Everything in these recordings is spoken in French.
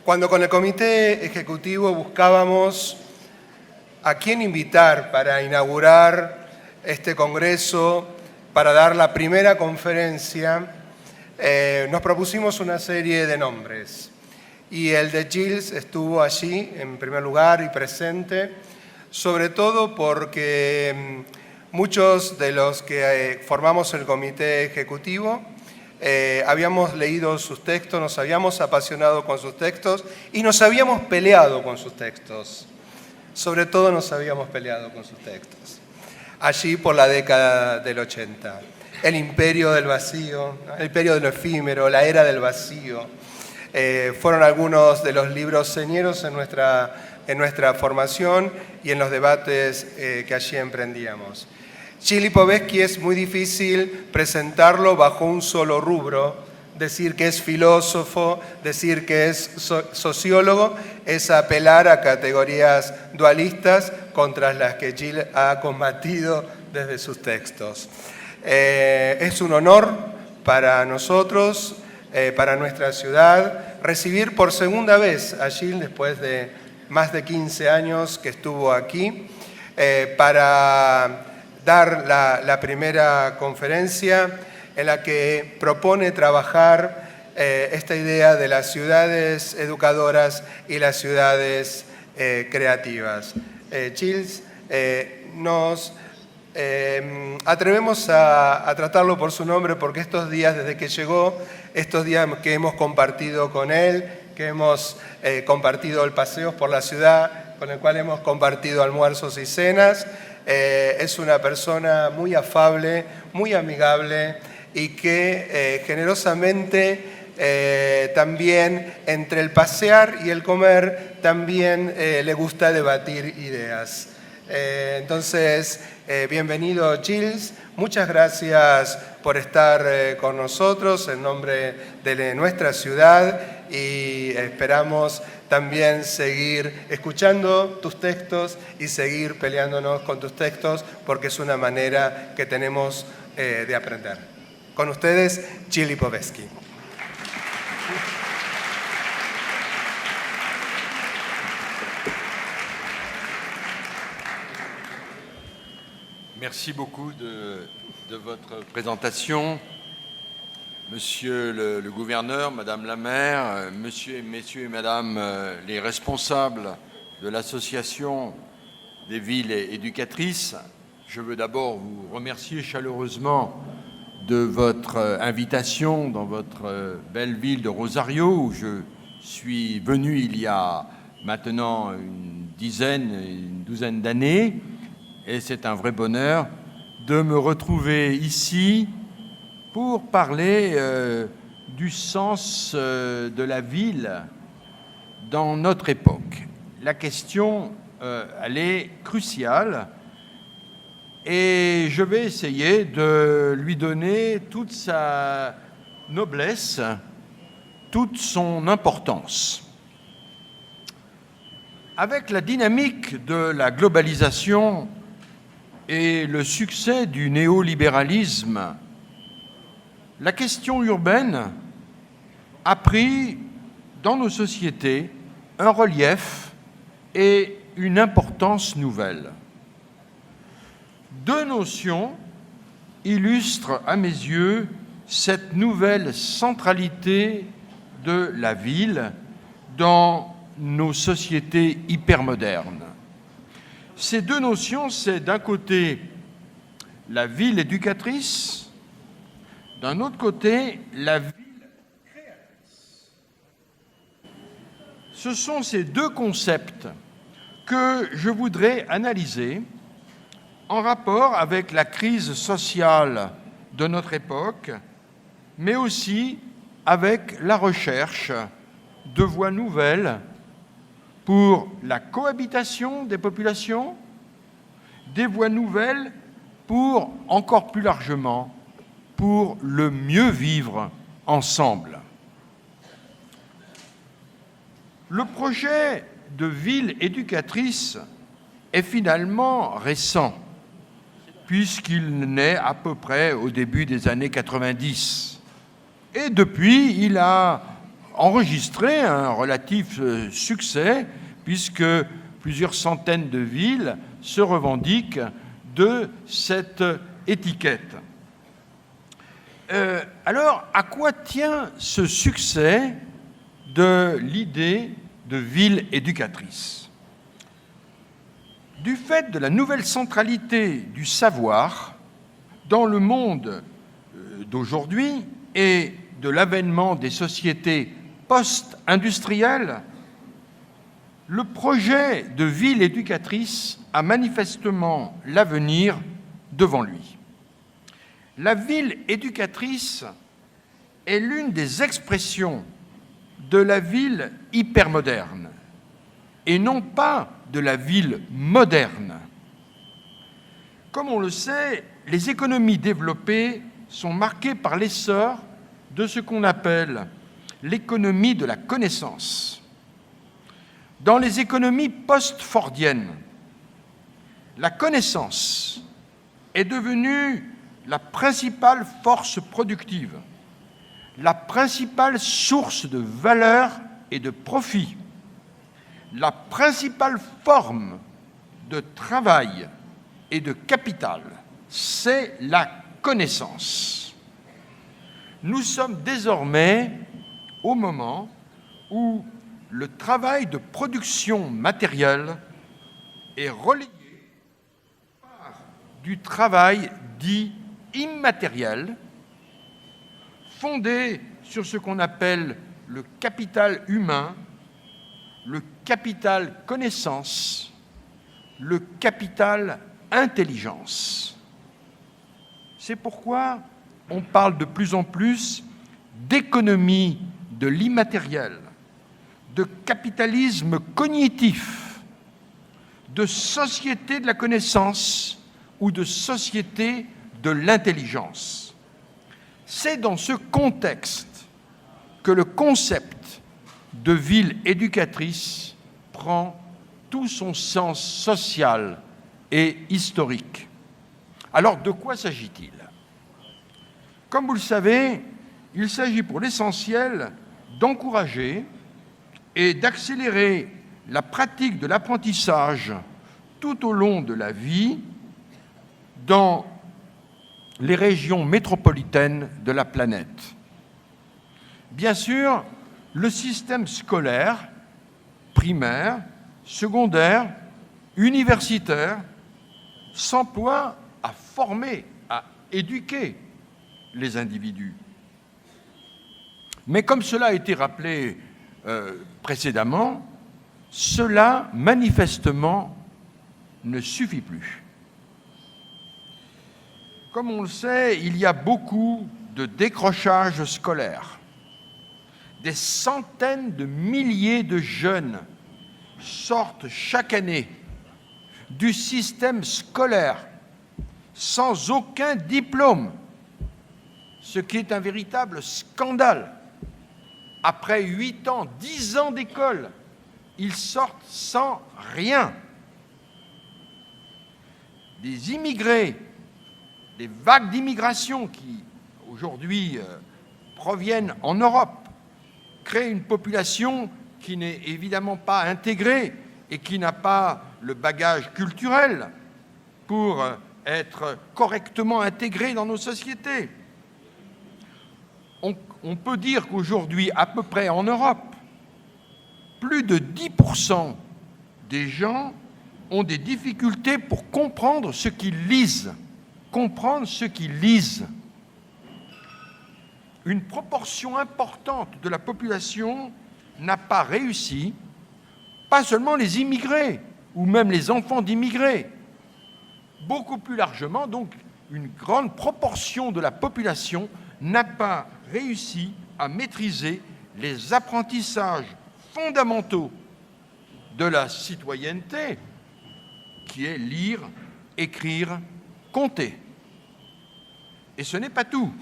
Cuando con el comité ejecutivo buscábamos a quién invitar para inaugurar este congreso, para dar la primera conferencia, nos propusimos una serie de nombres. Y el de Gilles estuvo allí en primer lugar y presente, sobre todo porque muchos de los que formamos el comité ejecutivo habíamos leído sus textos, nos habíamos apasionado con sus textos y nos habíamos peleado con sus textos. Sobre todo nos habíamos peleado con sus textos. Allí por la década del 80. El imperio del vacío, el imperio de lo efímero, la era del vacío. Fueron algunos de los libros señeros en nuestra formación y en los debates que allí emprendíamos. Gilles Lipovetsky es muy difícil presentarlo bajo un solo rubro. Decir que es filósofo, decir que es sociólogo, es apelar a categorías dualistas contra las que Gilles ha combatido desde sus textos. Es un honor para nosotros, para nuestra ciudad, recibir por segunda vez a Gilles después de más de 15 años que estuvo aquí, para dar la primera conferencia en la que propone trabajar esta idea de las ciudades educadoras y las ciudades creativas. Gilles, nos atrevemos a tratarlo por su nombre porque estos días desde que llegó, estos días que hemos compartido con él, que hemos compartido el paseos por la ciudad, con el cual hemos compartido almuerzos y cenas, es una persona muy afable, muy amigable y que generosamente también entre el pasear y el comer también le gusta debatir ideas. Entonces, bienvenido Gilles, muchas gracias por estar con nosotros en nombre de nuestra ciudad y esperamos también seguir escuchando tus textos y seguir peleándonos con tus textos porque es una manera que tenemos de aprender. Con ustedes, Gilles Lipovetsky. Merci beaucoup de votre présentation. Monsieur le gouverneur, Madame la maire, messieurs et Madame les responsables de l'association des villes éducatrices, je veux d'abord vous remercier chaleureusement de votre invitation dans votre belle ville de Rosario, où je suis venu il y a maintenant une douzaine d'années. Et c'est un vrai bonheur de me retrouver ici pour parler du sens de la ville dans notre époque. La question, elle est cruciale et je vais essayer de lui donner toute sa noblesse, toute son importance. Avec la dynamique de la globalisation et le succès du néolibéralisme, la question urbaine a pris dans nos sociétés un relief et une importance nouvelle. Deux notions illustrent à mes yeux cette nouvelle centralité de la ville dans nos sociétés hypermodernes. Ces deux notions, c'est d'un côté la ville éducatrice, d'un autre côté la ville créatrice. Ce sont ces deux concepts que je voudrais analyser en rapport avec la crise sociale de notre époque, mais aussi avec la recherche de voies nouvelles pour la cohabitation des populations, des voies nouvelles pour, encore plus largement, pour le mieux vivre ensemble. Le projet de ville éducatrice est finalement récent, puisqu'il naît à peu près au début des années 90. Et depuis, il a enregistré un relatif succès, puisque plusieurs centaines de villes se revendiquent de cette étiquette. Alors, à quoi tient ce succès de l'idée de ville éducatrice? Du fait de la nouvelle centralité du savoir dans le monde d'aujourd'hui et de l'avènement des sociétés post-industrielles, le projet de ville éducatrice a manifestement l'avenir devant lui. La ville éducatrice est l'une des expressions de la ville hypermoderne et non pas de la ville moderne. Comme on le sait, les économies développées sont marquées par l'essor de ce qu'on appelle l'économie de la connaissance. Dans les économies post-fordiennes, la connaissance est devenue la principale force productive, la principale source de valeur et de profit, la principale forme de travail et de capital, c'est la connaissance. Nous sommes désormais au moment où le travail de production matérielle est relayé par du travail dit immatériel, fondé sur ce qu'on appelle le capital humain, le capital connaissance, le capital intelligence. C'est pourquoi on parle de plus en plus d'économie de l'immatériel, de capitalisme cognitif, de société de la connaissance ou de société de l'intelligence. C'est dans ce contexte que le concept de ville éducatrice prend tout son sens social et historique. Alors, de quoi s'agit-il? Comme vous le savez, il s'agit pour l'essentiel d'encourager et d'accélérer la pratique de l'apprentissage tout au long de la vie dans les régions métropolitaines de la planète. Bien sûr, le système scolaire, primaire, secondaire, universitaire, s'emploie à former, à éduquer les individus. Mais comme cela a été rappelé précédemment, cela manifestement ne suffit plus. Comme on le sait, il y a beaucoup de décrochages scolaires. Des centaines de milliers de jeunes sortent chaque année du système scolaire sans aucun diplôme, ce qui est un véritable scandale. Après 8 ans, 10 ans d'école, ils sortent sans rien. Des immigrés, des vagues d'immigration qui, aujourd'hui, proviennent en Europe, créent une population qui n'est évidemment pas intégrée et qui n'a pas le bagage culturel pour être correctement intégrée dans nos sociétés. On peut dire qu'aujourd'hui, à peu près en Europe, plus de 10% des gens ont des difficultés pour comprendre ce qu'ils lisent. Comprendre ce qu'ils lisent. Une proportion importante de la population n'a pas réussi, pas seulement les immigrés, ou même les enfants d'immigrés. Beaucoup plus largement, donc, une grande proportion de la population n'a pas réussi à maîtriser les apprentissages fondamentaux de la citoyenneté, qui est lire, écrire, compter. Et ce n'est pas tout.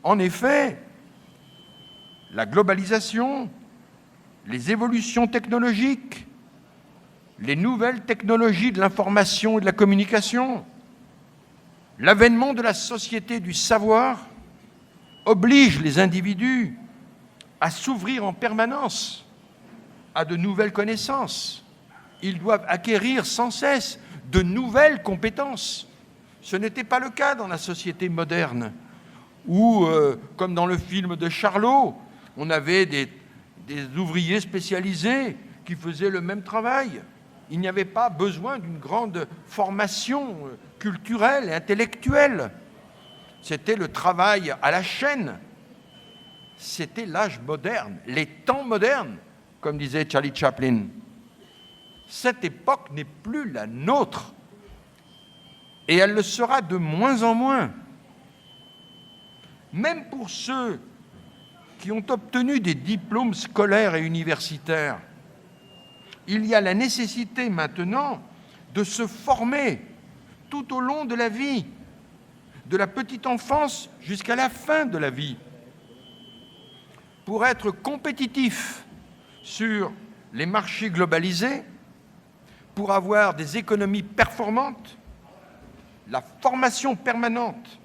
En effet, la globalisation, les évolutions technologiques, les nouvelles technologies de l'information et de la communication, l'avènement de la société du savoir obligent les individus à s'ouvrir en permanence à de nouvelles connaissances. Ils doivent acquérir sans cesse de nouvelles compétences. Ce n'était pas le cas dans la société moderne, où, comme dans le film de Charlot, on avait des ouvriers spécialisés qui faisaient le même travail. Il n'y avait pas besoin d'une grande formation culturelle et intellectuelle. C'était le travail à la chaîne. C'était l'âge moderne, les temps modernes, comme disait Charlie Chaplin. Cette époque n'est plus la nôtre, et elle le sera de moins en moins. Même pour ceux qui ont obtenu des diplômes scolaires et universitaires, il y a la nécessité maintenant de se former tout au long de la vie, de la petite enfance jusqu'à la fin de la vie, pour être compétitif sur les marchés globalisés, pour avoir des économies performantes. La formation permanente,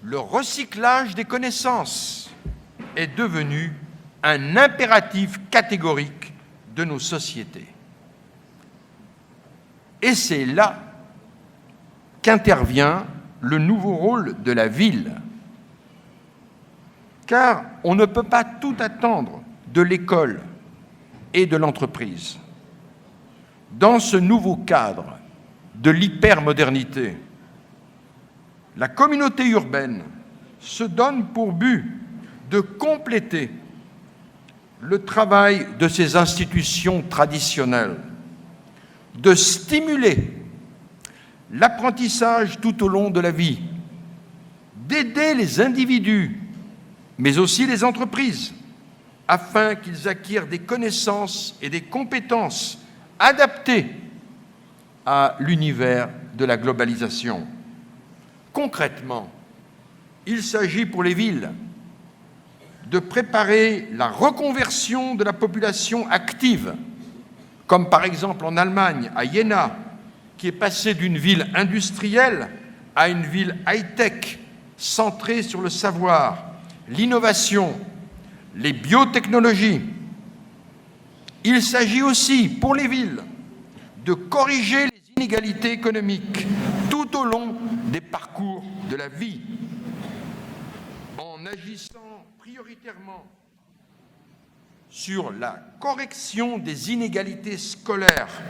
le recyclage des connaissances est devenu un impératif catégorique de nos sociétés. Et c'est là qu'intervient le nouveau rôle de la ville. Car on ne peut pas tout attendre de l'école et de l'entreprise. Dans ce nouveau cadre de l'hypermodernité, la communauté urbaine se donne pour but de compléter le travail de ces institutions traditionnelles, de stimuler l'apprentissage tout au long de la vie, d'aider les individus, mais aussi les entreprises, afin qu'ils acquièrent des connaissances et des compétences adaptées à l'univers de la globalisation. Concrètement, il s'agit pour les villes de préparer la reconversion de la population active, comme par exemple en Allemagne, à Jena, qui est passée d'une ville industrielle à une ville high-tech, centrée sur le savoir, l'innovation, les biotechnologies. Il s'agit aussi, pour les villes, de corriger les inégalités économiques tout au long des parcours de la vie, en agissant prioritairement sur la correction des inégalités scolaires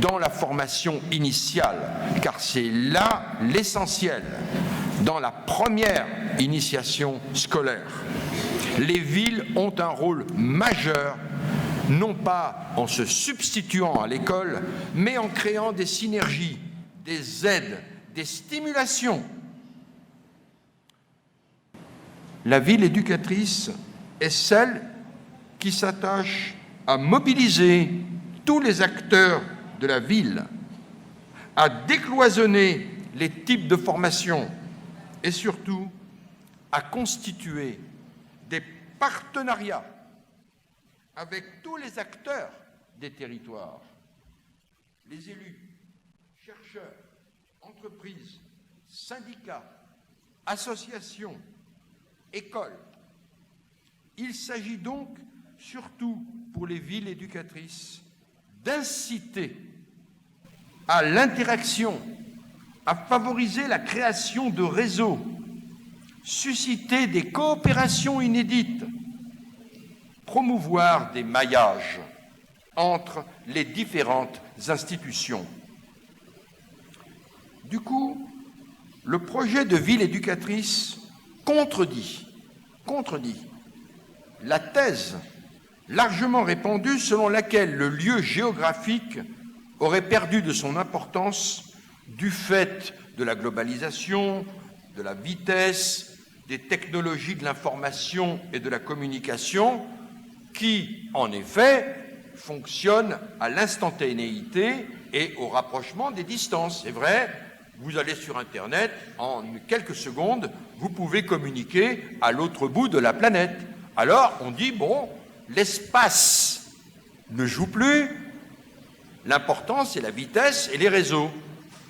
dans la formation initiale, car c'est là l'essentiel, dans la première initiation scolaire. Les villes ont un rôle majeur, non pas en se substituant à l'école, mais en créant des synergies, des aides, des stimulations. La ville éducatrice est celle qui s'attache à mobiliser tous les acteurs de la ville, à décloisonner les types de formation et surtout à constituer des partenariats avec tous les acteurs des territoires, les élus, chercheurs, entreprises, syndicats, associations, écoles. Il s'agit donc, surtout pour les villes éducatrices, d'inciter à l'interaction, à favoriser la création de réseaux, susciter des coopérations inédites, promouvoir des maillages entre les différentes institutions. Du coup, le projet de ville éducatrice contredit la thèse largement répandue selon laquelle le lieu géographique aurait perdu de son importance du fait de la globalisation, de la vitesse, des technologies de l'information et de la communication qui, en effet, fonctionnent à l'instantanéité et au rapprochement des distances. C'est vrai, vous allez sur Internet, en quelques secondes, vous pouvez communiquer à l'autre bout de la planète. Alors, on dit, bon, l'espace ne joue plus, l'important, c'est la vitesse et les réseaux.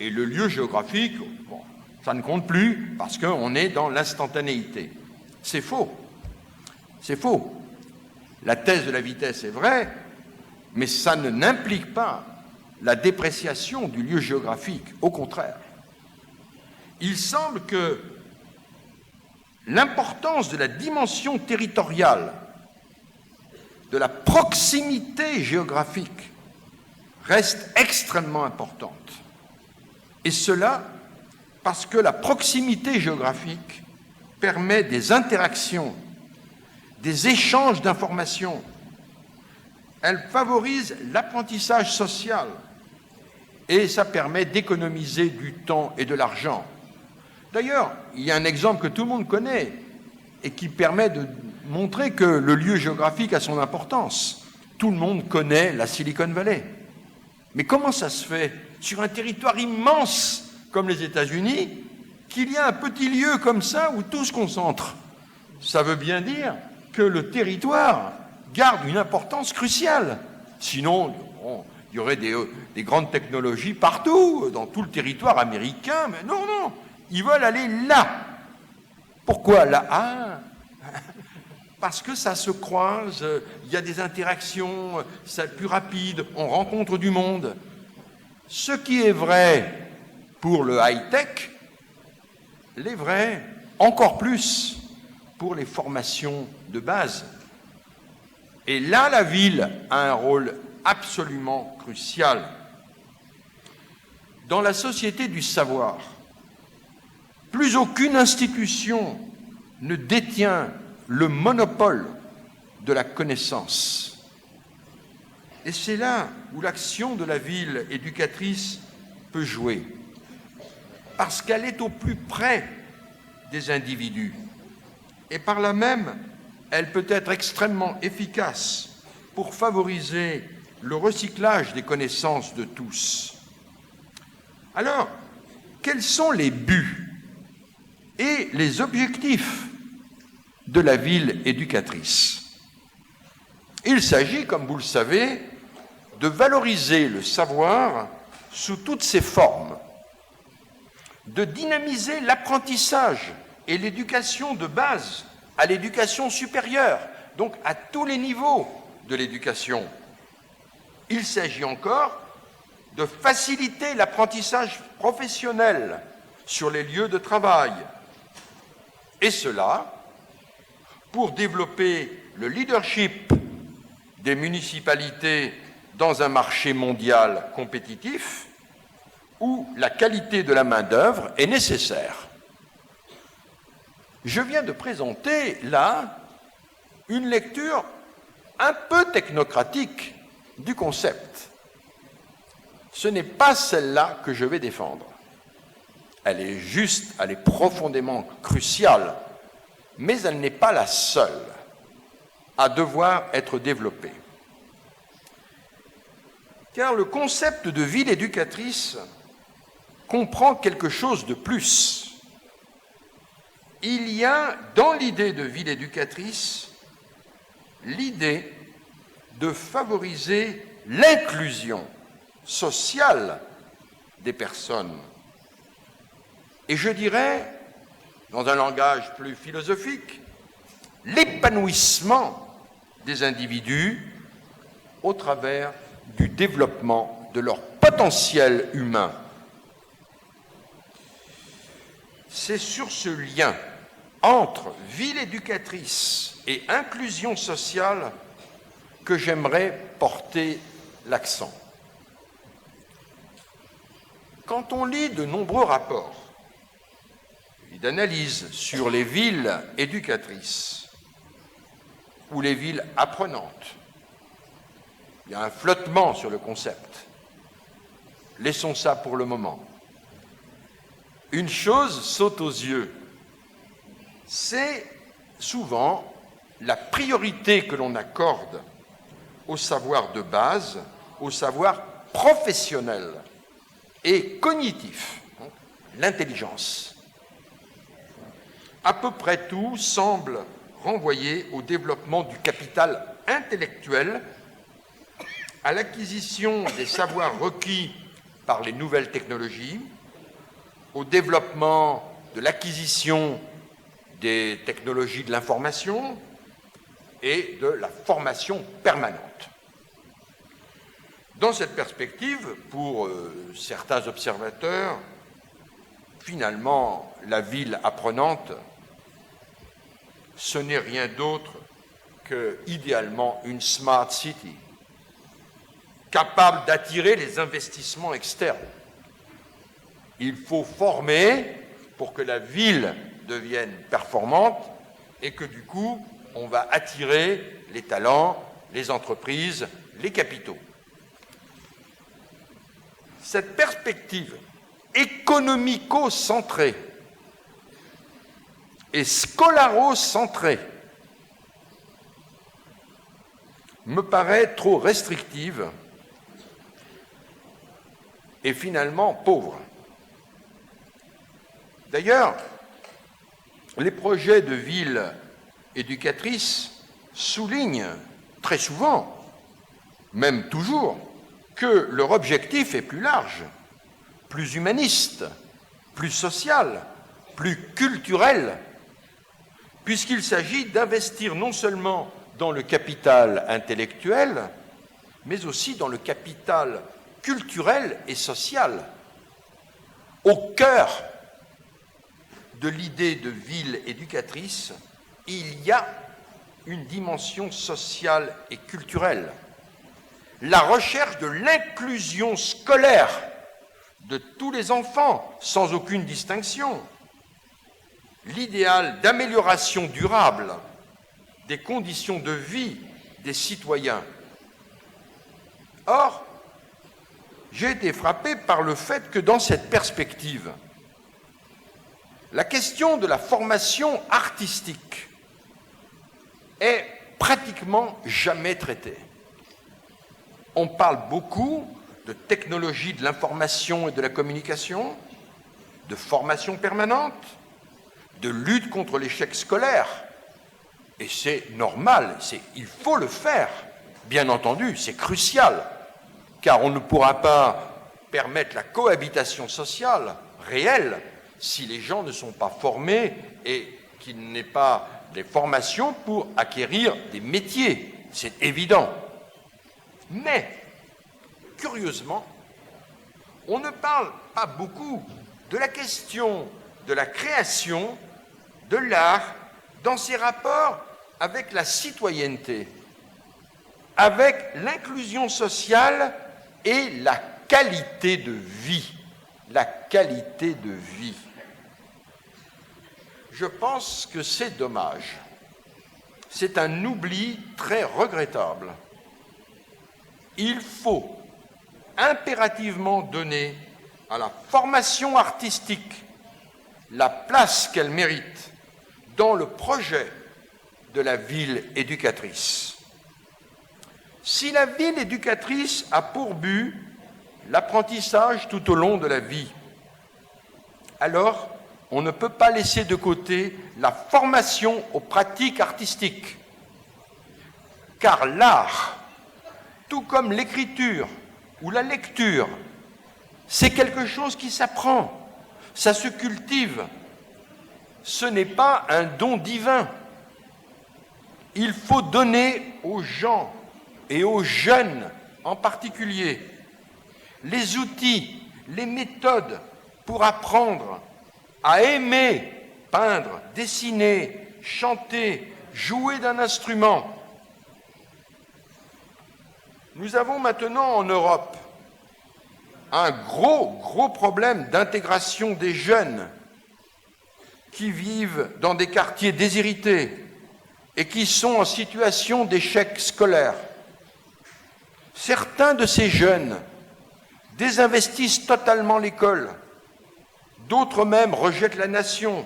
Et le lieu géographique, bon, ça ne compte plus parce qu'on est dans l'instantanéité. C'est faux. C'est faux. La thèse de la vitesse est vraie, mais ça n'implique pas la dépréciation du lieu géographique. Au contraire. Il semble que l'importance de la dimension territoriale, de la proximité géographique, reste extrêmement importante. Et cela parce que la proximité géographique permet des interactions, des échanges d'informations. Elle favorise l'apprentissage social et ça permet d'économiser du temps et de l'argent. D'ailleurs, il y a un exemple que tout le monde connaît et qui permet de montrer que le lieu géographique a son importance. Tout le monde connaît la Silicon Valley. Mais comment ça se fait, sur un territoire immense comme les États-Unis, qu'il y a un petit lieu comme ça où tout se concentre? Ça veut bien dire que le territoire garde une importance cruciale. Sinon, il y aurait des grandes technologies partout, dans tout le territoire américain, mais non, non, ils veulent aller là. Pourquoi là? Ah, parce que ça se croise, il y a des interactions, c'est plus rapide, on rencontre du monde. Ce qui est vrai pour le high-tech, l'est vrai encore plus pour les formations de base. Et là, la ville a un rôle absolument crucial. Dans la société du savoir, plus aucune institution ne détient le monopole de la connaissance. Et c'est là où l'action de la ville éducatrice peut jouer, parce qu'elle est au plus près des individus. Et par là même, elle peut être extrêmement efficace pour favoriser le recyclage des connaissances de tous. Alors, quels sont les buts et les objectifs de la ville éducatrice? Il s'agit, comme vous le savez, de valoriser le savoir sous toutes ses formes, de dynamiser l'apprentissage et l'éducation de base à l'éducation supérieure, donc à tous les niveaux de l'éducation. Il s'agit encore de faciliter l'apprentissage professionnel sur les lieux de travail, et cela pour développer le leadership des municipalités dans un marché mondial compétitif où la qualité de la main-d'œuvre est nécessaire. Je viens de présenter là une lecture un peu technocratique du concept. Ce n'est pas celle-là que je vais défendre. Elle est juste, elle est profondément cruciale, mais elle n'est pas la seule à devoir être développée. Car le concept de ville éducatrice comprend quelque chose de plus. Il y a dans l'idée de ville éducatrice l'idée de favoriser l'inclusion sociale des personnes. Et je dirais, dans un langage plus philosophique, l'épanouissement des individus au travers du développement de leur potentiel humain. C'est sur ce lien entre ville éducatrice et inclusion sociale que j'aimerais porter l'accent. Quand on lit de nombreux rapports et d'analyses sur les villes éducatrices ou les villes apprenantes, il y a un flottement sur le concept. Laissons ça pour le moment. Une chose saute aux yeux, c'est souvent la priorité que l'on accorde au savoir de base, au savoir professionnel et cognitif, l'intelligence. À peu près tout semble renvoyer au développement du capital intellectuel, à l'acquisition des savoirs requis par les nouvelles technologies, au développement de l'acquisition des technologies de l'information, et de la formation permanente. Dans cette perspective, pour certains observateurs, finalement, la ville apprenante, ce n'est rien d'autre que, idéalement, une smart city, capable d'attirer les investissements externes. Il faut former pour que la ville devienne performante et que, du coup, on va attirer les talents, les entreprises, les capitaux. Cette perspective économico-centrée et scholaro-centrée me paraît trop restrictive et finalement pauvre. D'ailleurs, les projets de ville éducatrice soulignent très souvent, même toujours, que leur objectif est plus large, plus humaniste, plus social, plus culturel, puisqu'il s'agit d'investir non seulement dans le capital intellectuel, mais aussi dans le capital culturel et social. Au cœur de l'idée de ville éducatrice, il y a une dimension sociale et culturelle. La recherche de l'inclusion scolaire de tous les enfants, sans aucune distinction. L'idéal d'amélioration durable des conditions de vie des citoyens. Or, j'ai été frappé par le fait que dans cette perspective, la question de la formation artistique est pratiquement jamais traitée. On parle beaucoup de technologie de l'information et de la communication, de formation permanente, de lutte contre l'échec scolaire. Et c'est normal, il faut le faire, bien entendu, c'est crucial, car on ne pourra pas permettre la cohabitation sociale réelle si les gens ne sont pas formés et qu'il n'y ait pas des formations pour acquérir des métiers. C'est évident. Mais, curieusement, on ne parle pas beaucoup de la question de la création, de l'art, dans ses rapports avec la citoyenneté, avec l'inclusion sociale et la qualité de vie. La qualité de vie. Je pense que c'est dommage. C'est un oubli très regrettable. Il faut impérativement donner à la formation artistique la place qu'elle mérite dans le projet de la ville éducatrice. Si la ville éducatrice a pour but l'apprentissage tout au long de la vie, alors on ne peut pas laisser de côté la formation aux pratiques artistiques. Car l'art, tout comme l'écriture ou la lecture, c'est quelque chose qui s'apprend, ça se cultive. Ce n'est pas un don divin. Il faut donner aux gens et aux jeunes en particulier les outils, les méthodes pour apprendre à aimer peindre, dessiner, chanter, jouer d'un instrument. Nous avons maintenant en Europe un gros problème d'intégration des jeunes qui vivent dans des quartiers déshérités et qui sont en situation d'échec scolaire. Certains de ces jeunes désinvestissent totalement l'école, d'autres même rejettent la nation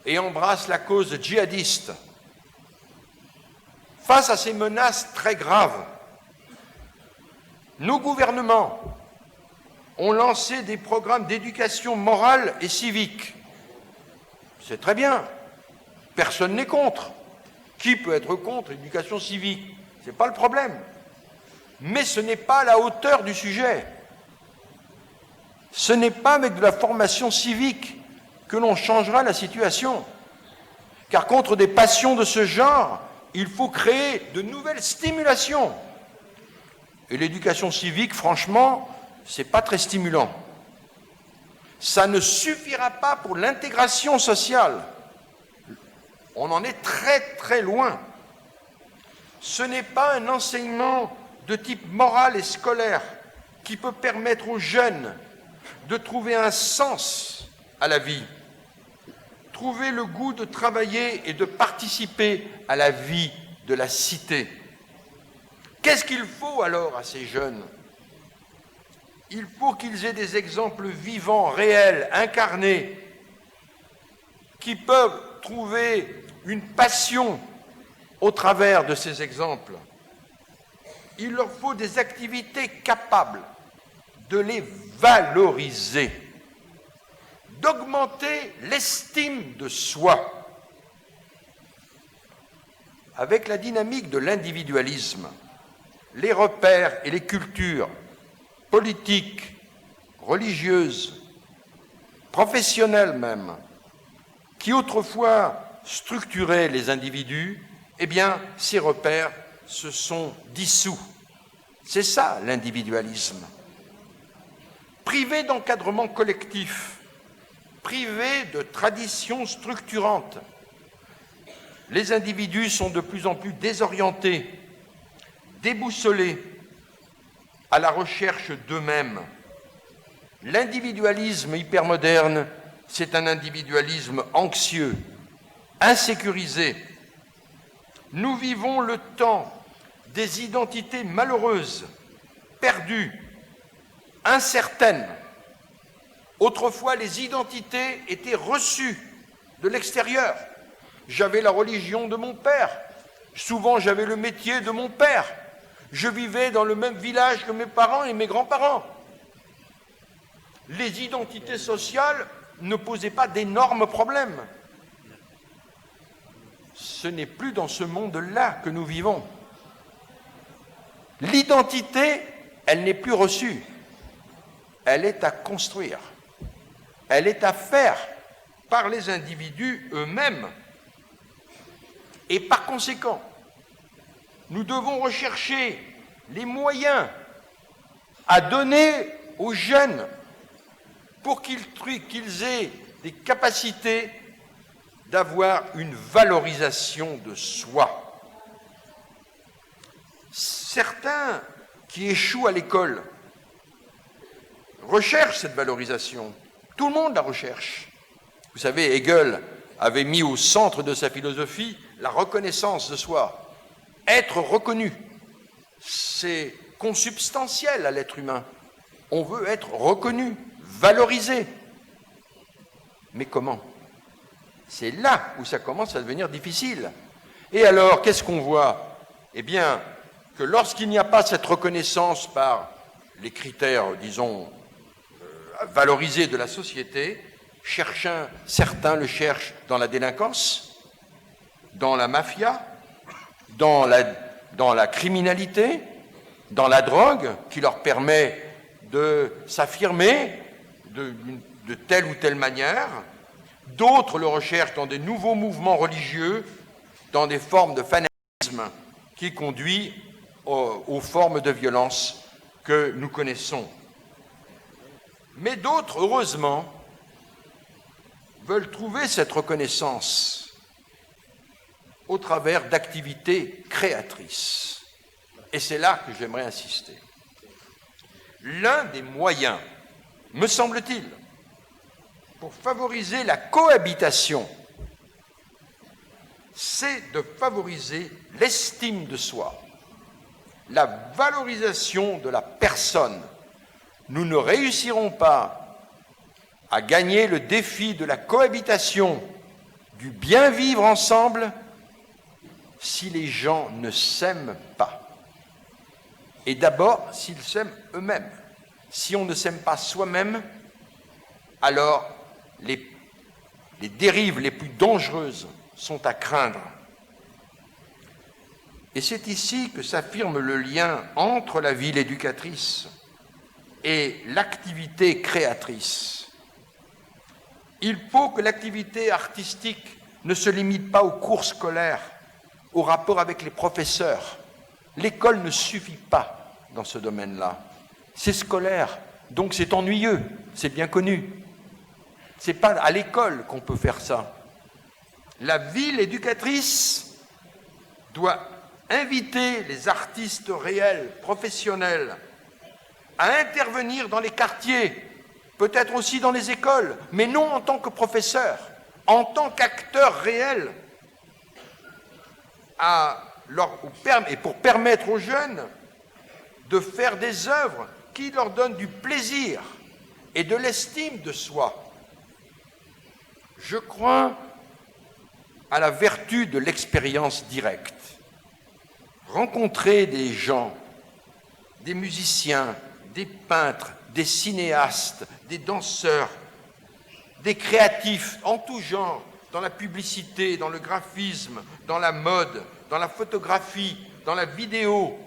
et embrassent la cause djihadiste. Face à ces menaces très graves, nos gouvernements ont lancé des programmes d'éducation morale et civique. C'est très bien, personne n'est contre. Qui peut être contre l'éducation civique? Ce n'est pas le problème. Mais ce n'est pas à la hauteur du sujet. Ce n'est pas avec de la formation civique que l'on changera la situation. Car contre des passions de ce genre, il faut créer de nouvelles stimulations. Et l'éducation civique, franchement, c'est pas très stimulant. Ça ne suffira pas pour l'intégration sociale. On en est très très loin. Ce n'est pas un enseignement de type moral et scolaire qui peut permettre aux jeunes de trouver un sens à la vie, trouver le goût de travailler et de participer à la vie de la cité. Qu'est-ce qu'il faut alors à ces jeunes? Il faut qu'ils aient des exemples vivants, réels, incarnés, qui peuvent trouver une passion au travers de ces exemples. Il leur faut des activités capables de les valoriser, d'augmenter l'estime de soi. Avec la dynamique de l'individualisme, les repères et les cultures politiques, religieuses, professionnelles même, qui autrefois structuraient les individus, eh bien, ces repères se sont dissous. C'est ça l'individualisme. Privé d'encadrement collectif, privé de traditions structurantes, les individus sont de plus en plus désorientés, déboussolés, à la recherche d'eux-mêmes. L'individualisme hypermoderne, c'est un individualisme anxieux, insécurisé. Nous vivons le temps des identités malheureuses, perdues, incertaines. Autrefois, les identités étaient reçues de l'extérieur. J'avais la religion de mon père. Souvent, j'avais le métier de mon père. Je vivais dans le même village que mes parents et mes grands-parents. Les identités sociales ne posaient pas d'énormes problèmes. Ce n'est plus dans ce monde-là que nous vivons. L'identité, elle n'est plus reçue. Elle est à construire. Elle est à faire par les individus eux-mêmes. Et par conséquent, nous devons rechercher les moyens à donner aux jeunes pour qu'ils aient des capacités d'avoir une valorisation de soi. Certains qui échouent à l'école recherchent cette valorisation. Tout le monde la recherche. Vous savez, Hegel avait mis au centre de sa philosophie la reconnaissance de soi. Être reconnu, c'est consubstantiel à l'être humain. On veut être reconnu, valorisé. Mais comment? C'est là où ça commence à devenir difficile. Et alors, qu'est-ce qu'on voit? Eh bien, que lorsqu'il n'y a pas cette reconnaissance par les critères, disons, valorisés de la société, certains le cherchent dans la délinquance, dans la mafia, dans la criminalité, dans la drogue, qui leur permet de s'affirmer de telle ou telle manière. D'autres le recherchent dans des nouveaux mouvements religieux, dans des formes de fanatisme qui conduisent aux formes de violence que nous connaissons. Mais d'autres, heureusement, veulent trouver cette reconnaissance au travers d'activités créatrices. Et c'est là que j'aimerais insister. L'un des moyens, me semble-t-il, pour favoriser la cohabitation, c'est de favoriser l'estime de soi, la valorisation de la personne. Nous ne réussirons pas à gagner le défi de la cohabitation, du bien vivre ensemble, si les gens ne s'aiment pas. Et d'abord, s'ils s'aiment eux-mêmes. Si on ne s'aime pas soi-même, alors les dérives les plus dangereuses sont à craindre. Et c'est ici que s'affirme le lien entre la ville éducatrice et l'activité créatrice. Il faut que l'activité artistique ne se limite pas aux cours scolaires, au rapport avec les professeurs. L'école ne suffit pas dans ce domaine-là. C'est scolaire, donc c'est ennuyeux, c'est bien connu. Ce n'est pas à l'école qu'on peut faire ça. La ville éducatrice doit inviter les artistes réels, professionnels, à intervenir dans les quartiers, peut-être aussi dans les écoles, mais non en tant que professeurs, en tant qu'acteurs réels, et pour permettre aux jeunes de faire des œuvres qui leur donnent du plaisir et de l'estime de soi. Je crois à la vertu de l'expérience directe. Rencontrer des gens, des musiciens, des peintres, des cinéastes, des danseurs, des créatifs en tout genre, dans la publicité, dans le graphisme, dans la mode, dans la photographie, dans la vidéo.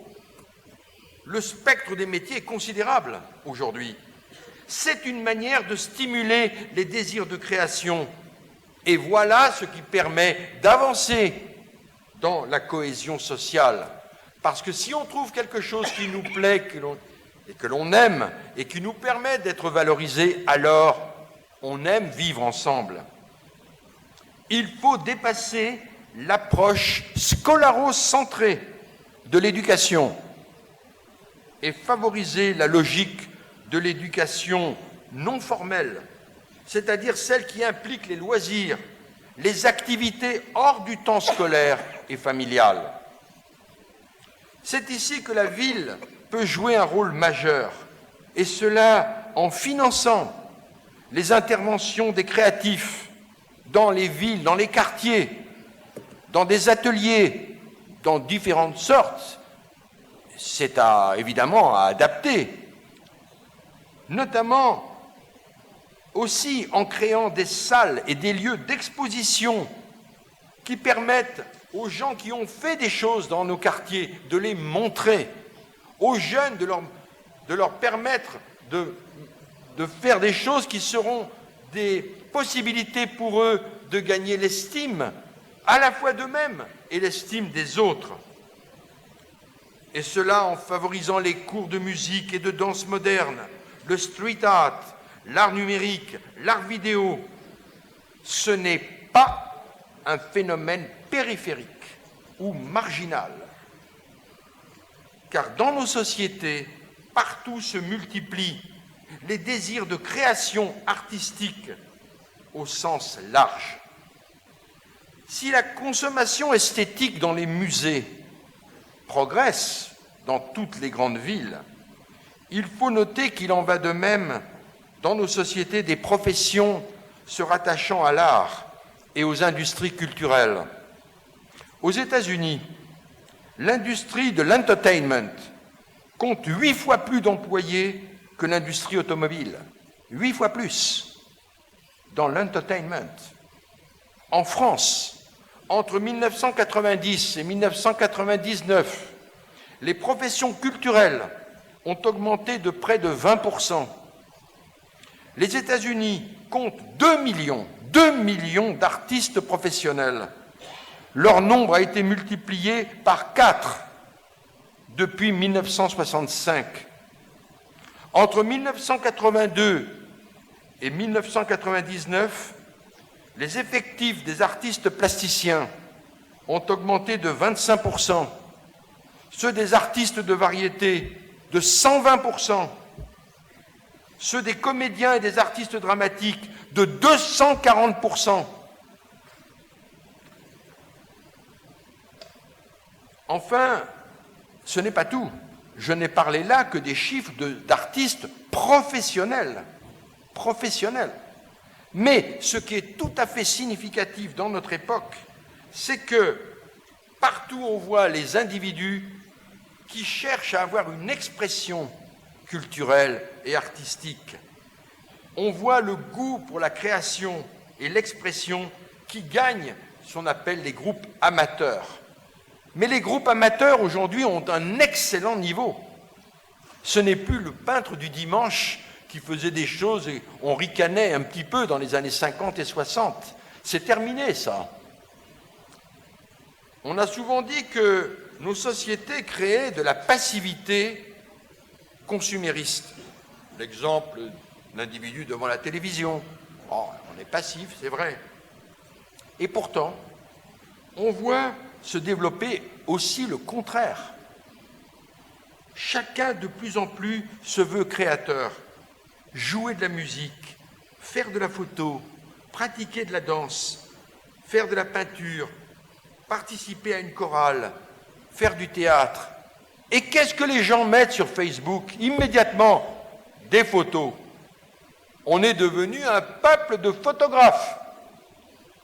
Le spectre des métiers est considérable aujourd'hui. C'est une manière de stimuler les désirs de création. Et voilà ce qui permet d'avancer dans la cohésion sociale. Parce que si on trouve quelque chose qui nous plaît et que l'on aime et qui nous permet d'être valorisés, alors on aime vivre ensemble. Il faut dépasser l'approche scolarocentrée de l'éducation et favoriser la logique de l'éducation non formelle, c'est-à-dire celle qui implique les loisirs, les activités hors du temps scolaire et familial. C'est ici que la ville peut jouer un rôle majeur, et cela en finançant les interventions des créatifs dans les villes, dans les quartiers, dans des ateliers, dans différentes sortes. C'est évidemment à adapter, notamment aussi en créant des salles et des lieux d'exposition qui permettent aux gens qui ont fait des choses dans nos quartiers de les montrer, aux jeunes de leur permettre de faire des choses qui seront des possibilités pour eux de gagner l'estime à la fois d'eux-mêmes et l'estime des autres. Et cela en favorisant les cours de musique et de danse moderne, le street art, l'art numérique, l'art vidéo. Ce n'est pas un phénomène périphérique ou marginal. Car dans nos sociétés, partout se multiplient les désirs de création artistique au sens large. Si la consommation esthétique dans les musées progresse dans toutes les grandes villes, il faut noter qu'il en va de même dans nos sociétés des professions se rattachant à l'art et aux industries culturelles. Aux États-Unis, l'industrie de l'entertainment compte 8 fois plus d'employés que l'industrie automobile. 8 fois plus dans l'entertainment. En France, entre 1990 et 1999, les professions culturelles ont augmenté de près de 20%. Les États-Unis comptent 2 millions d'artistes professionnels. Leur nombre a été multiplié par 4 depuis 1965. Entre 1982 et 1999, les effectifs des artistes plasticiens ont augmenté de 25%, ceux des artistes de variété de 120%, ceux des comédiens et des artistes dramatiques de 240%. Enfin, ce n'est pas tout. Je n'ai parlé là que des chiffres d'artistes professionnels. Mais ce qui est tout à fait significatif dans notre époque, c'est que partout on voit les individus qui cherchent à avoir une expression culturelle et artistique. On voit le goût pour la création et l'expression qui gagnent ce qu'on appelle les groupes amateurs. Mais les groupes amateurs aujourd'hui ont un excellent niveau. Ce n'est plus le peintre du dimanche qui faisait des choses et on ricanait un petit peu dans les années 50 et 60. C'est terminé, ça. On a souvent dit que nos sociétés créaient de la passivité consumériste. L'exemple de l'individu devant la télévision. Oh, on est passif, c'est vrai. Et pourtant, on voit se développer aussi le contraire. Chacun de plus en plus se veut créateur, jouer de la musique, faire de la photo, pratiquer de la danse, faire de la peinture, participer à une chorale, faire du théâtre. Et qu'est-ce que les gens mettent sur Facebook? Immédiatement, des photos. On est devenu un peuple de photographes.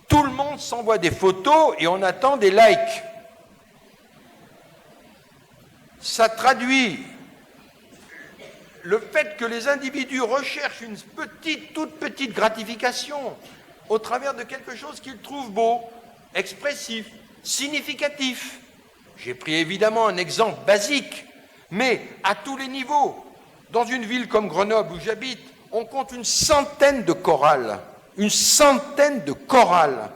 Tout le monde s'envoie des photos et on attend des likes. Ça traduit le fait que les individus recherchent une toute petite gratification au travers de quelque chose qu'ils trouvent beau, expressif, significatif. J'ai pris évidemment un exemple basique, mais à tous les niveaux. Dans une ville comme Grenoble où j'habite, on compte une centaine de chorales. Une centaine de chorales.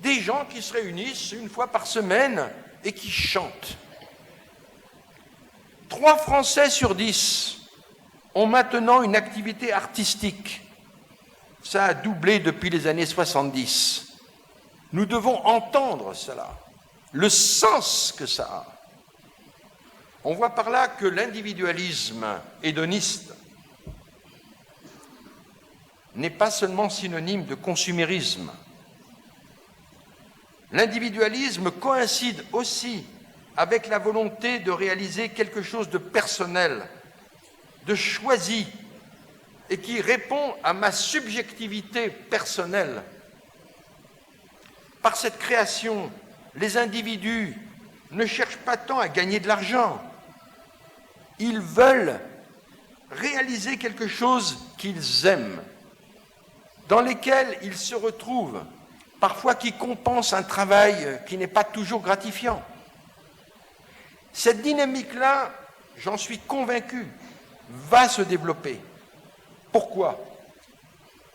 Des gens qui se réunissent une fois par semaine et qui chantent. 3 Français sur 10 ont maintenant une activité artistique. Ça a doublé depuis les années 70. Nous devons entendre cela, le sens que ça a. On voit par là que l'individualisme hédoniste n'est pas seulement synonyme de consumérisme. L'individualisme coïncide aussi avec la volonté de réaliser quelque chose de personnel, de choisi, et qui répond à ma subjectivité personnelle. Par cette création, les individus ne cherchent pas tant à gagner de l'argent. Ils veulent réaliser quelque chose qu'ils aiment, dans lesquels ils se retrouvent, parfois qui compense un travail qui n'est pas toujours gratifiant. Cette dynamique-là, j'en suis convaincu, va se développer. Pourquoi?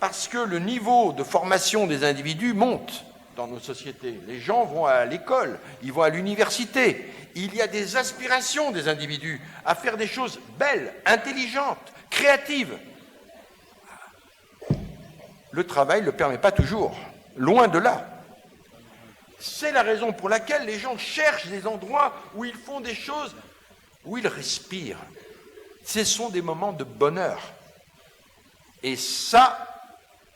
Parce que le niveau de formation des individus monte dans nos sociétés. Les gens vont à l'école, ils vont à l'université. Il y a des aspirations des individus à faire des choses belles, intelligentes, créatives. Le travail ne le permet pas toujours, loin de là. C'est la raison pour laquelle les gens cherchent des endroits où ils font des choses, où ils respirent. Ce sont des moments de bonheur. Et ça,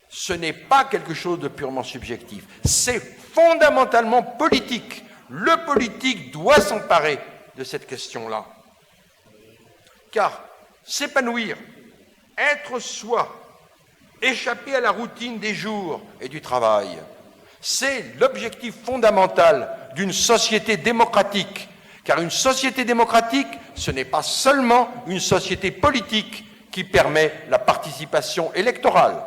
ce n'est pas quelque chose de purement subjectif. C'est fondamentalement politique. Le politique doit s'emparer de cette question-là. Car s'épanouir, être soi, échapper à la routine des jours et du travail, c'est l'objectif fondamental d'une société démocratique. Car une société démocratique, ce n'est pas seulement une société politique qui permet la participation électorale.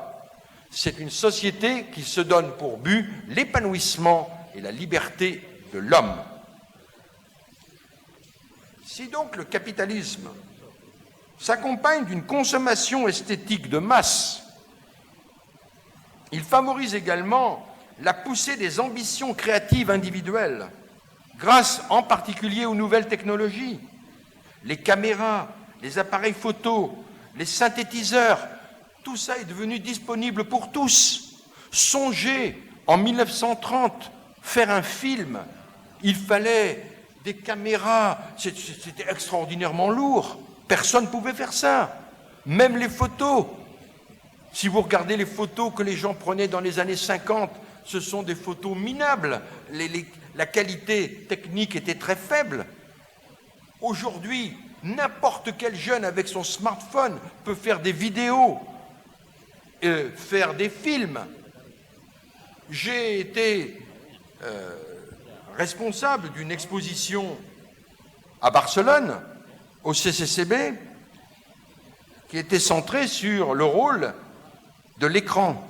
C'est une société qui se donne pour but l'épanouissement et la liberté de l'homme. Si donc le capitalisme s'accompagne d'une consommation esthétique de masse, il favorise également la poussée des ambitions créatives individuelles, grâce en particulier aux nouvelles technologies, les caméras, les appareils photo, les synthétiseurs, tout ça est devenu disponible pour tous. Songez, en 1930, faire un film, il fallait des caméras, c'était extraordinairement lourd, personne ne pouvait faire ça, même les photos. Si vous regardez les photos que les gens prenaient dans les années 50, ce sont des photos minables, la qualité technique était très faible. Aujourd'hui, n'importe quel jeune avec son smartphone peut faire des vidéos, faire des films. J'ai été responsable d'une exposition à Barcelone, au CCCB, qui était centrée sur le rôle de l'écran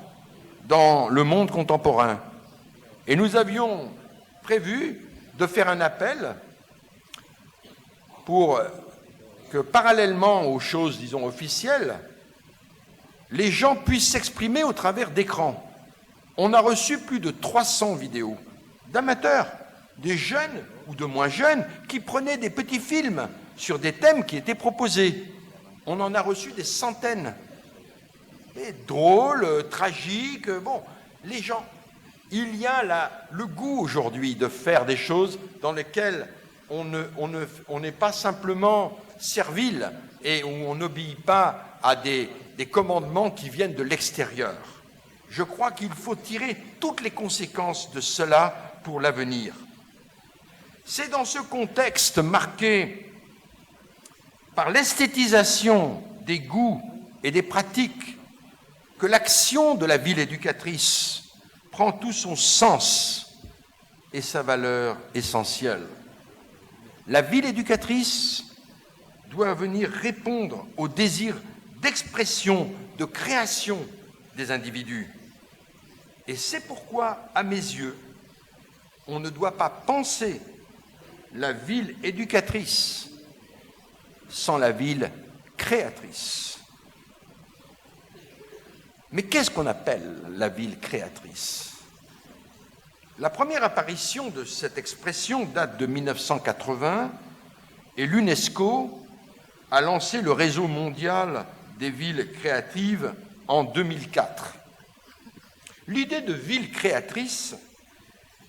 dans le monde contemporain. Et nous avions prévu de faire un appel pour que, parallèlement aux choses, disons, officielles, les gens puissent s'exprimer au travers d'écrans. On a reçu plus de 300 vidéos. d'amateurs, des jeunes ou de moins jeunes, qui prenaient des petits films sur des thèmes qui étaient proposés. On en a reçu des centaines. Et drôles, tragiques, bon, les gens. Il y a là le goût aujourd'hui de faire des choses dans lesquelles on n'est pas simplement servile et où on n'obéit pas à des commandements qui viennent de l'extérieur. Je crois qu'il faut tirer toutes les conséquences de cela pour l'avenir. C'est dans ce contexte marqué par l'esthétisation des goûts et des pratiques que l'action de la ville éducatrice prend tout son sens et sa valeur essentielle. La ville éducatrice doit venir répondre au désir d'expression, de création des individus. Et c'est pourquoi, à mes yeux, on ne doit pas penser la ville éducatrice sans la ville créatrice. Mais qu'est-ce qu'on appelle la ville créatrice? La première apparition de cette expression date de 1980 et l'UNESCO a lancé le réseau mondial des villes créatives en 2004. L'idée de ville créatrice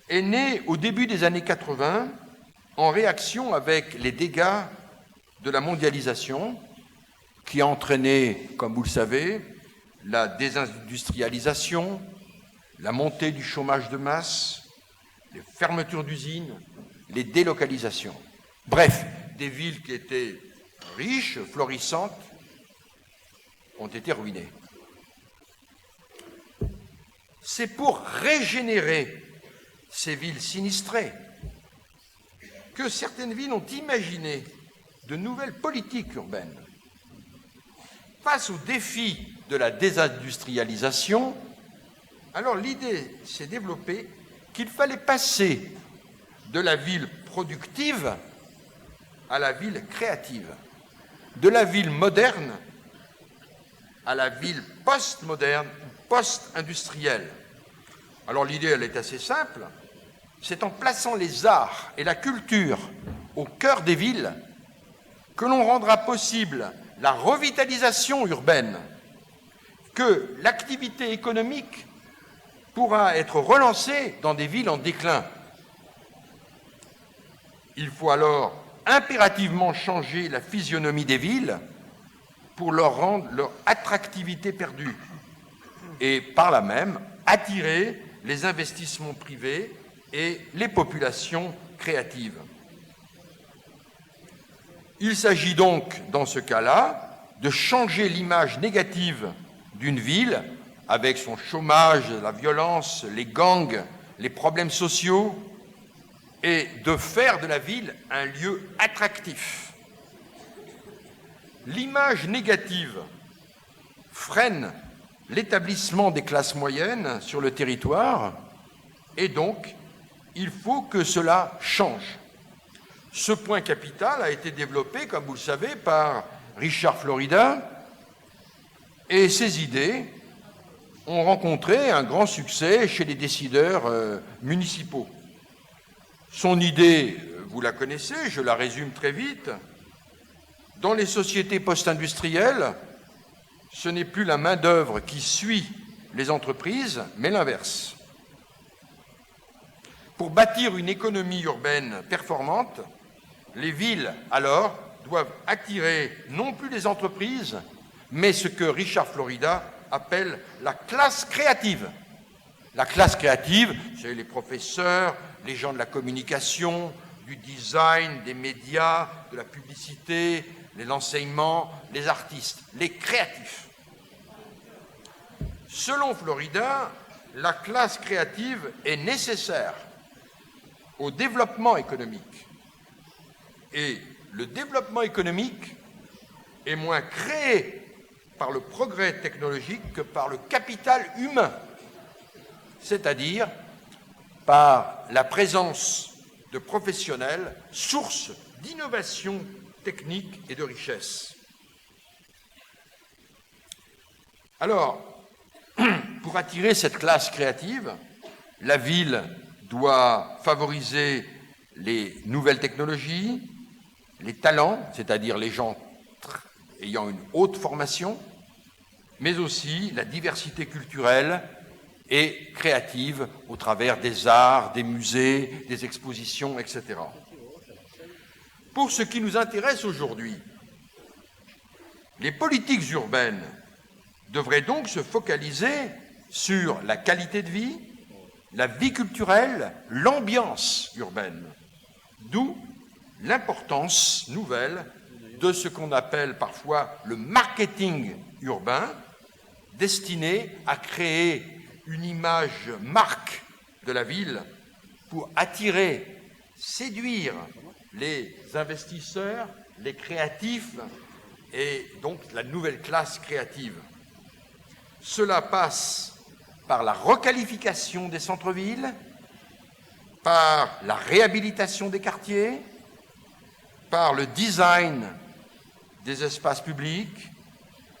est née au début des années 80 en réaction avec les dégâts de la mondialisation qui a entraîné, comme vous le savez, la désindustrialisation, la montée du chômage de masse, les fermetures d'usines, les délocalisations. Bref, des villes qui étaient riches, florissantes, ont été ruinées. C'est pour régénérer ces villes sinistrées que certaines villes ont imaginé de nouvelles politiques urbaines. Face au défi de la désindustrialisation, alors l'idée s'est développée qu'il fallait passer de la ville productive à la ville créative, de la ville moderne à la ville post-moderne ou post-industrielle. Alors l'idée, elle est assez simple, c'est en plaçant les arts et la culture au cœur des villes que l'on rendra possible la revitalisation urbaine, que l'activité économique pourra être relancée dans des villes en déclin. Il faut alors impérativement changer la physionomie des villes pour leur rendre leur attractivité perdue et par là même attirer les investissements privés et les populations créatives. Il s'agit donc, dans ce cas-là, de changer l'image négative d'une ville avec son chômage, la violence, les gangs, les problèmes sociaux, et de faire de la ville un lieu attractif. L'image négative freine l'établissement des classes moyennes sur le territoire, et donc il faut que cela change. Ce point capital a été développé, comme vous le savez, par Richard Florida, et ses idées ont rencontré un grand succès chez les décideurs municipaux. Son idée, vous la connaissez, je la résume très vite. Dans les sociétés post-industrielles, ce n'est plus la main-d'œuvre qui suit les entreprises, mais l'inverse. Pour bâtir une économie urbaine performante, les villes, alors, doivent attirer non plus les entreprises, mais ce que Richard Florida appelle la classe créative. La classe créative, c'est les professeurs, les gens de la communication, du design, des médias, de la publicité, l'enseignement, les artistes, les créatifs. Selon Florida, la classe créative est nécessaire au développement économique. Et le développement économique est moins créé par le progrès technologique que par le capital humain, c'est-à-dire par la présence de professionnels, source d'innovation technique et de richesse. Alors, pour attirer cette classe créative, la ville doit favoriser les nouvelles technologies, les talents, c'est-à-dire les gens ayant une haute formation, mais aussi la diversité culturelle et créative au travers des arts, des musées, des expositions, etc. Pour ce qui nous intéresse aujourd'hui, les politiques urbaines devraient donc se focaliser sur la qualité de vie, la vie culturelle, l'ambiance urbaine, d'où l'importance nouvelle de ce qu'on appelle parfois le marketing urbain, destiné à créer une image marque de la ville pour attirer, séduire les investisseurs, les créatifs et donc la nouvelle classe créative. Cela passe par la requalification des centres-villes, par la réhabilitation des quartiers, par le design des espaces publics,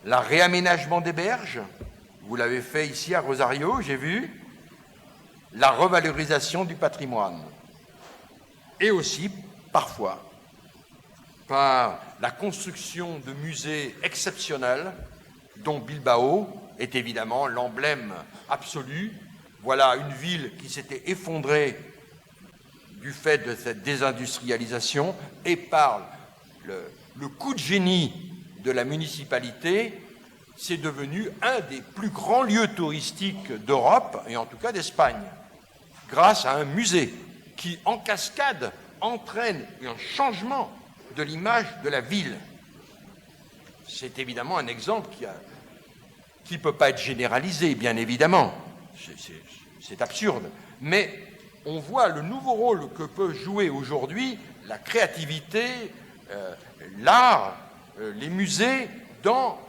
le réaménagement des berges, vous l'avez fait ici à Rosario, j'ai vu, la revalorisation du patrimoine, et aussi, parfois, par la construction de musées exceptionnels, dont Bilbao est évidemment l'emblème absolu. Voilà une ville qui s'était effondrée du fait de cette désindustrialisation, et par le coup de génie de la municipalité, c'est devenu un des plus grands lieux touristiques d'Europe, et en tout cas d'Espagne, grâce à un musée qui, en cascade, entraîne un changement de l'image de la ville. C'est évidemment un exemple qui ne peut pas être généralisé, bien évidemment. C'est absurde. Mais on voit le nouveau rôle que peut jouer aujourd'hui la créativité, l'art, les musées dans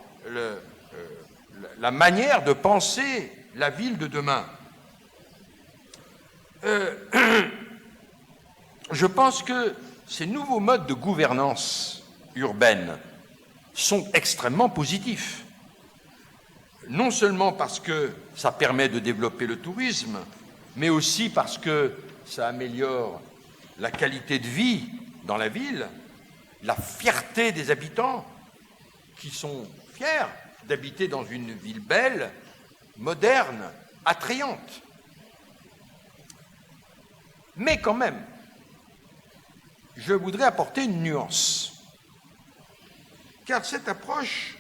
la manière de penser la ville de demain. Je pense que ces nouveaux modes de gouvernance urbaine sont extrêmement positifs. Non seulement parce que ça permet de développer le tourisme, mais aussi parce que ça améliore la qualité de vie dans la ville, la fierté des habitants qui sont fiers d'habiter dans une ville belle, moderne, attrayante. Mais quand même, je voudrais apporter une nuance, car cette approche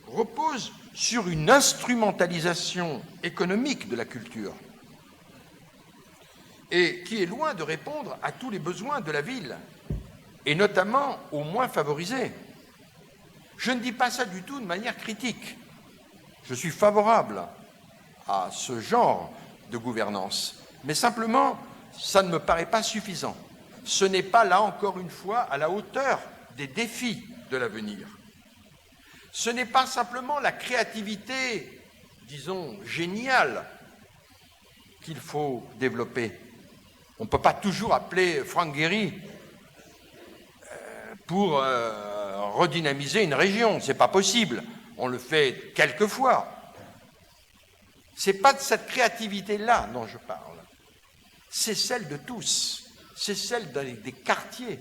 repose sur une instrumentalisation économique de la culture et qui est loin de répondre à tous les besoins de la ville, et notamment aux moins favorisés. Je ne dis pas ça du tout de manière critique. Je suis favorable à ce genre de gouvernance, mais simplement, ça ne me paraît pas suffisant. Ce n'est pas, là encore une fois, à la hauteur des défis de l'avenir. Ce n'est pas simplement la créativité, disons, géniale qu'il faut développer. On ne peut pas toujours appeler Franck Gehry pour redynamiser une région. Ce n'est pas possible. On le fait quelquefois. Ce n'est pas de cette créativité-là dont je parle. C'est celle de tous. C'est celle des quartiers,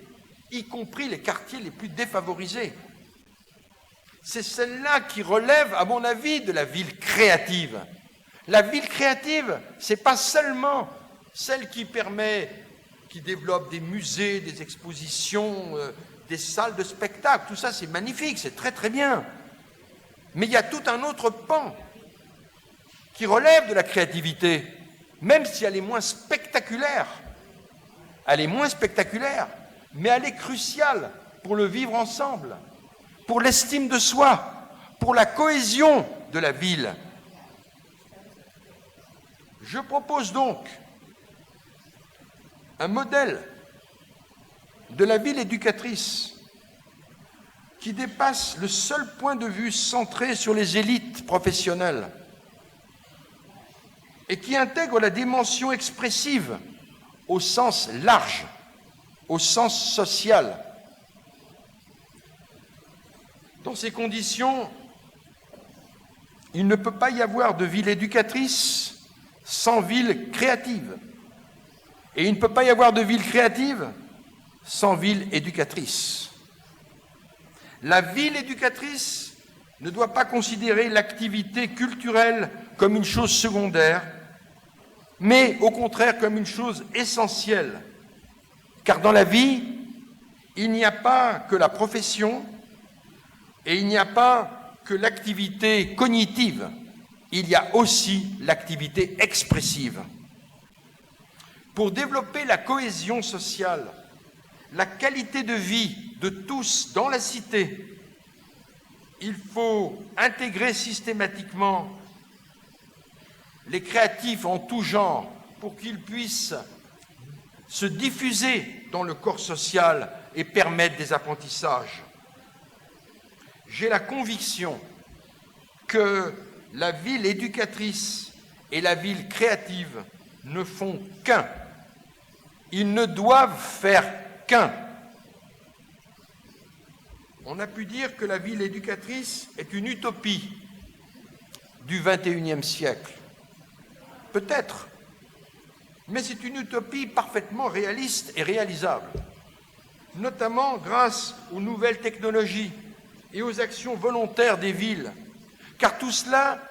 y compris les quartiers les plus défavorisés. C'est celle-là qui relève, à mon avis, de la ville créative. La ville créative, ce n'est pas seulement celle qui développe des musées, des expositions, des salles de spectacle. Tout ça, c'est magnifique, c'est très très bien. Mais il y a tout un autre pan qui relève de la créativité, même si elle est moins spectaculaire. Elle est moins spectaculaire, mais elle est cruciale pour le vivre ensemble, pour l'estime de soi, pour la cohésion de la ville. Je propose donc un modèle de la ville éducatrice qui dépasse le seul point de vue centré sur les élites professionnelles et qui intègre la dimension expressive au sens large, au sens social. Dans ces conditions, il ne peut pas y avoir de ville éducatrice sans ville créative. Et il ne peut pas y avoir de ville créative sans ville éducatrice. La ville éducatrice ne doit pas considérer l'activité culturelle comme une chose secondaire, mais au contraire comme une chose essentielle. Car dans la vie, il n'y a pas que la profession et il n'y a pas que l'activité cognitive, il y a aussi l'activité expressive. Pour développer la cohésion sociale, la qualité de vie de tous dans la cité, il faut intégrer systématiquement les créatifs en tout genre pour qu'ils puissent se diffuser dans le corps social et permettre des apprentissages. J'ai la conviction que la ville éducatrice et la ville créative ne font qu'un. Ils ne doivent faire qu'un. On a pu dire que la ville éducatrice est une utopie du XXIe siècle. Peut-être, mais c'est une utopie parfaitement réaliste et réalisable, notamment grâce aux nouvelles technologies et aux actions volontaires des villes, car tout cela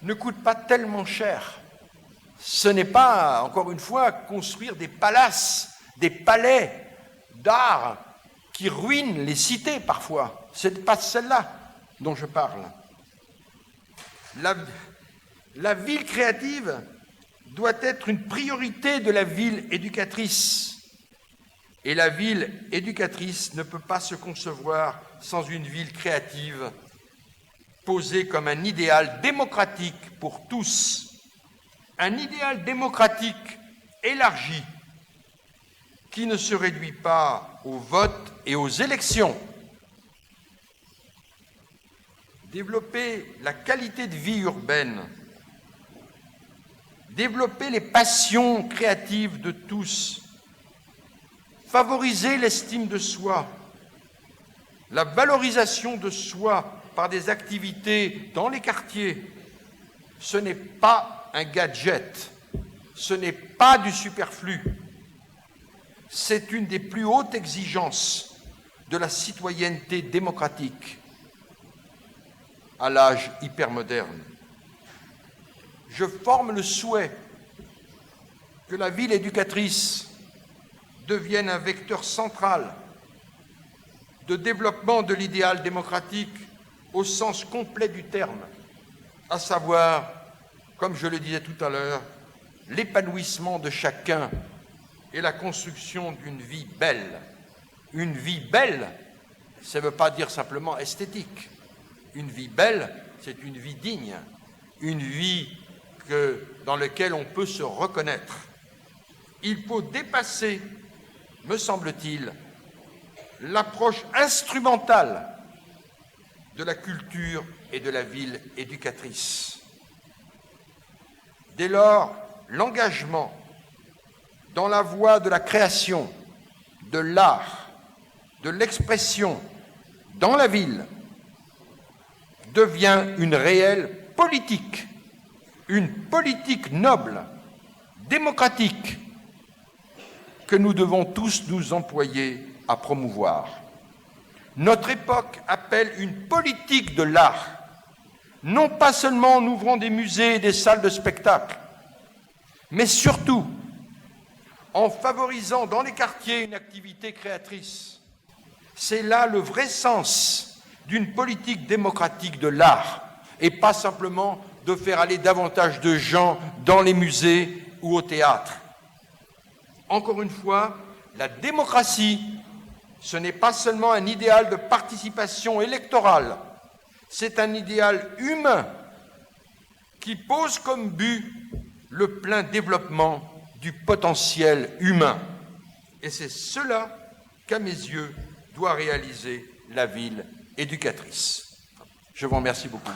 ne coûte pas tellement cher. Ce n'est pas, encore une fois, construire des palaces, des palais d'art qui ruinent les cités parfois. Ce n'est pas celle-là dont je parle. La ville créative doit être une priorité de la ville éducatrice. Et la ville éducatrice ne peut pas se concevoir sans une ville créative posée comme un idéal démocratique pour tous. Un idéal démocratique élargi qui ne se réduit pas au vote et aux élections. Développer la qualité de vie urbaine, développer les passions créatives de tous, favoriser l'estime de soi, la valorisation de soi par des activités dans les quartiers, ce n'est pas un gadget, ce n'est pas du superflu, c'est une des plus hautes exigences de la citoyenneté démocratique à l'âge hypermoderne. Je forme le souhait que la ville éducatrice devienne un vecteur central de développement de l'idéal démocratique au sens complet du terme, à savoir, comme je le disais tout à l'heure, l'épanouissement de chacun et la construction d'une vie belle. Une vie belle, ça ne veut pas dire simplement esthétique. Une vie belle, c'est une vie digne, une vie dans laquelle on peut se reconnaître. Il faut dépasser, me semble-t-il, l'approche instrumentale de la culture et de la ville éducatrice. Dès lors, l'engagement dans la voie de la création, de l'art, de l'expression dans la ville devient une réelle politique, une politique noble, démocratique, que nous devons tous nous employer à promouvoir. Notre époque appelle une politique de l'art, non pas seulement en ouvrant des musées et des salles de spectacle, mais surtout en favorisant dans les quartiers une activité créatrice. C'est là le vrai sens d'une politique démocratique de l'art, et pas simplement de faire aller davantage de gens dans les musées ou au théâtre. Encore une fois, la démocratie, ce n'est pas seulement un idéal de participation électorale, c'est un idéal humain qui pose comme but le plein développement du potentiel humain. Et c'est cela qu'à mes yeux doit réaliser la ville éducatrice. Je vous remercie beaucoup.